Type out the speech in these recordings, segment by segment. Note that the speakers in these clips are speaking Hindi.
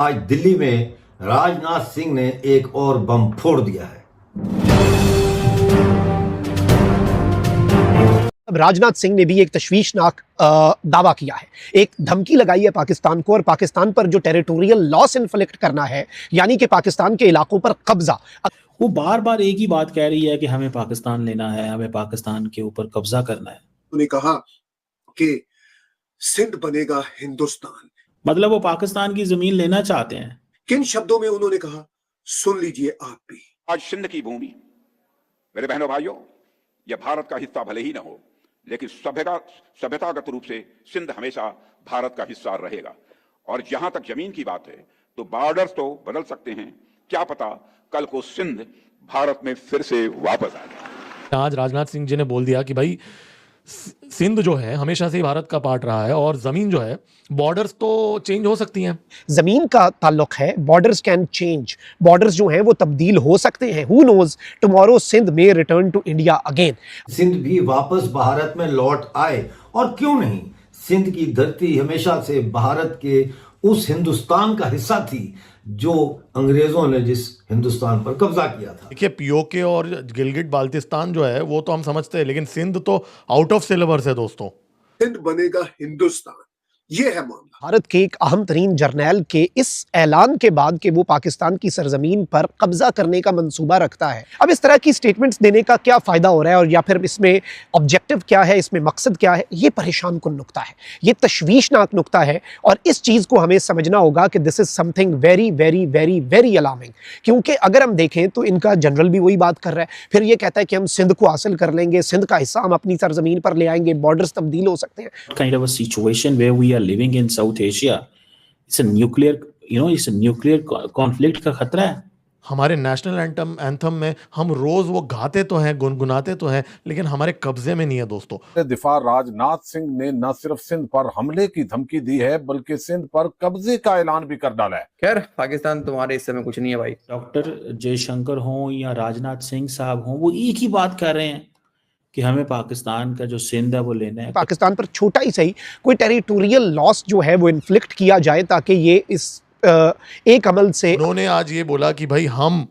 आज दिल्ली में राजनाथ सिंह ने एक और बम फोड़ दिया है। अब राजनाथ सिंह ने भी एक तशवीशनाक दावा किया है, एक धमकी लगाई है पाकिस्तान को और पाकिस्तान पर जो टेरिटोरियल लॉस इन्फ्लिक्ट करना है, यानी कि पाकिस्तान के इलाकों पर कब्जा। वो बार बार एक ही बात कह रही है कि हमें पाकिस्तान लेना है, हमें पाकिस्तान के ऊपर कब्जा करना है। उन्होंने कहा कि सिंध बनेगा हिंदुस्तान, मतलब वो पाकिस्तान की जमीन लेना चाहते हैं। किन शब्दों में उन्होंने कहा, सुन लीजिए आप भी। आज सिंध की भूमि, मेरे बहनों भाइयों, यह भारत का हिस्सा भले ही न हो, लेकिन सभ्यतागत रूप से सिंध हमेशा भारत का हिस्सा रहेगा। और जहां तक जमीन की बात है तो बॉर्डर्स तो बदल सकते हैं, क्या पता कल को सिंध भारत में फिर से वापस आ जाए। आज राजनाथ सिंह जी ने बोल दिया कि भाई सिंध जो है हमेशा से ही भारत का पार्ट रहा है और जमीन जो है, बॉर्डर्स तो चेंज हो सकती हैं। जमीन का ताल्लुक है, बॉर्डर्स कैन चेंज, बॉर्डर्स जो हैं वो तब्दील हो सकते हैं। हु नोज, टुमारो सिंध में return to India again. Sindh भी वापस भारत में लौट आए, और क्यों नहीं। सिंध की धरती हमेशा से भारत के उस हिंदुस्तान का हिस्सा थी जो अंग्रेजों ने जिस हिंदुस्तान पर कब्जा किया था। देखिए, पीओके और गिलगिट बाल्टिस्तान जो है वो तो हम समझते हैं, लेकिन सिंध तो आउट ऑफ सिलेबस है दोस्तों। सिंध बनेगा हिंदुस्तान, ये है मामला। भारत के एक अहम तरीन जर्नैल के इस ऐलान के बाद कि वो पाकिस्तान की सरजमीन पर कब्जा करने का मंसूबा रखता है, अब इस तरह की स्टेटमेंट्स देने का क्या फायदा हो रहा है, और या फिर इसमें ऑब्जेक्टिव क्या है, इसमें मकसद क्या है, ये परेशान कुन नुक्ता है, ये तशवीशनाक नुक्ता है। और इस चीज़ को हमें समझना होगा कि this is something very very very very alarming. क्योंकि अगर हम देखें तो इनका जनरल भी वही बात कर रहा है, फिर ये कहता है कि हम सिंध को हासिल कर लेंगे, सिंध का हिस्सा हम अपनी सरजमीन पर ले आएंगे, बॉर्डर्स तब्दील हो सकते हैं। Kind of a situation where we are living in South Asia, it's a nuclear, it's a nuclear conflict का खतरा है। हमारे नेशनल एंथम में हम रोज वो गाते तो हैं, गुनगुनाते तो हैं, लेकिन हमारे कब्जे में नहीं है दोस्तों। दिफा राजनाथ सिंह ने न सिर्फ सिंध पर हमले की धमकी दी है, बल्कि सिंध पर कब्जे का ऐलान भी कर डाला है। खैर, पाकिस्तान तुम्हारे हिस्से में कुछ नहीं है भाई। डॉक्टर जयशंकर हों या राजनाथ सिंह साहब हों, वो एक ही बात कर रहे हैं कि हमें पाकिस्तान का जो सिंध है वो लेना है। पाकिस्तान पर छोटा ही सही कोई टेरिटोरियल लॉस जो है वो इन्फ्लिक्ट किया जाए, ताकि ये इस एक अमल से। उन्होंने आज ये बोला कि भाई हम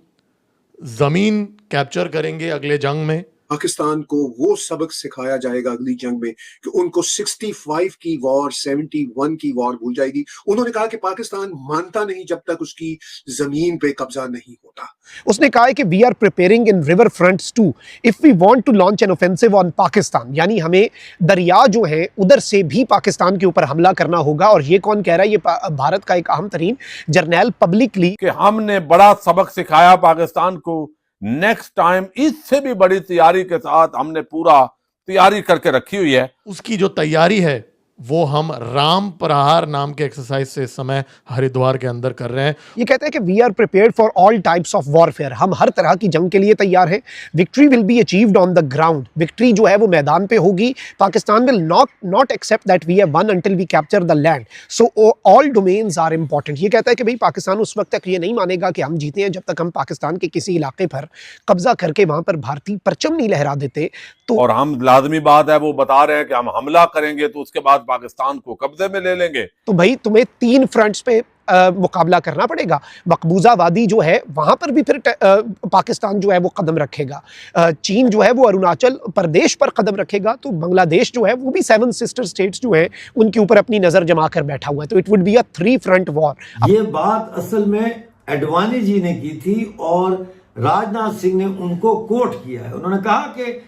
जमीन कैप्चर करेंगे अगले जंग में। पाकिस्तान को वो सबक सिखाया जाएगा अगली जंग में कि उनको 65 की वॉर, 71 की वॉर भूल जाएगी। उन्होंने कहा कि पाकिस्तान मानता नहीं जब तक उसकी जमीन पे कब्जा नहीं होता। उसने कहा है कि we are preparing in river fronts to if we want to launch an offensive on Pakistan, यानी हमें दरिया जो है उधर से भी पाकिस्तान के ऊपर हमला करना होगा। और ये कौन कह रहा है? ये भारत का एक अहम तरीन जर्नैल पब्लिकली, कि हमने बड़ा सबक सिखाया पाकिस्तान को, नेक्स्ट टाइम इससे भी बड़ी तैयारी के साथ हमने पूरा तैयारी करके रखी हुई है। उसकी जो तैयारी है वो हम राम प्रहार नाम के एक्सरसाइज से इस समय हरिद्वार के अंदर कर रहे हैं। ये कहते हैं कि we are prepared for all types of warfare, हम हर तरह की जंग के लिए तैयार हैं। Victory will be achieved on the ground, victory जो है वो मैदान पे होगी। Pakistan will not accept that we have won until we capture the land, so all domains are important. ये कहता है कि भाई पाकिस्तान उस वक्त तक ये नहीं मानेगा कि हम जीते हैं जब तक हम पाकिस्तान के किसी इलाके पर कब्जा करके वहां पर भारतीय परचम नहीं लहरा देते। तो और हम लाजमी बात है वो बता रहे हैं कि हम हमला करेंगे तो उसके बाद पाकिस्तान को कब्जे में ले लेंगे। तो भाई तुम्हें 3 फ्रंट्स पे मुकाबला करना पड़ेगा। मकबूजा वादी जो है वहां पर भी फिर पाकिस्तान जो है वो कदम रखेगा, चीन जो है वो अरुणाचल प्रदेश पर कदम रखेगा, तो बांग्लादेश जो है वो भी 7 सिस्टर स्टेट्स जो है उनके ऊपर अपनी नजर जमा कर बैठा हुआ है। तो it would be a 3 front war. ये बात असल में एडवाणी जी ने की थी और राजनाथ सिंह ने उनको कोट किया है। उन्होंने कहा कि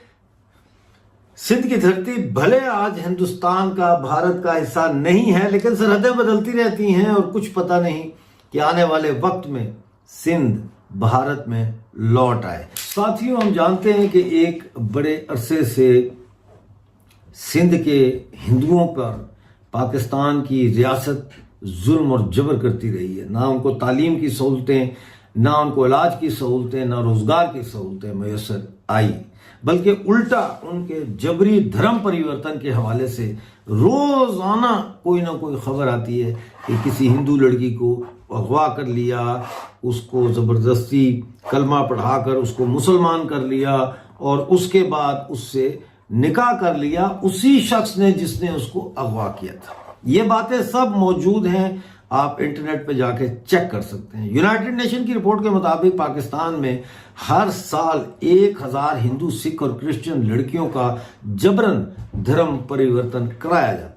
सिंध की धरती भले आज हिंदुस्तान का, भारत का हिस्सा नहीं है, लेकिन सरहदें बदलती रहती हैं और कुछ पता नहीं कि आने वाले वक्त में सिंध भारत में लौट आए। साथियों, हम जानते हैं कि एक बड़े अरसे से सिंध के हिंदुओं पर पाकिस्तान की रियासत जुल्म और जबर करती रही है। ना उनको तालीम की सहूलतें, ना उनको इलाज की सहूलतें, ना रोजगार की सहूलतें मैसर आई, बल्कि उल्टा उनके जबरी धर्म परिवर्तन के हवाले से रोजाना कोई ना कोई खबर आती है कि किसी हिंदू लड़की को अगवा कर लिया, उसको जबरदस्ती कलमा पढ़ाकर उसको मुसलमान कर लिया और उसके बाद उससे निकाह कर लिया उसी शख्स ने जिसने उसको अगवा किया था। ये बातें सब मौजूद हैं। आप इंटरनेट पे जाके चेक कर सकते हैं। यूनाइटेड नेशन की रिपोर्ट के मुताबिक पाकिस्तान में हर साल 1000 हिंदू, सिख और क्रिश्चियन लड़कियों का जबरन धर्म परिवर्तन कराया जाता है।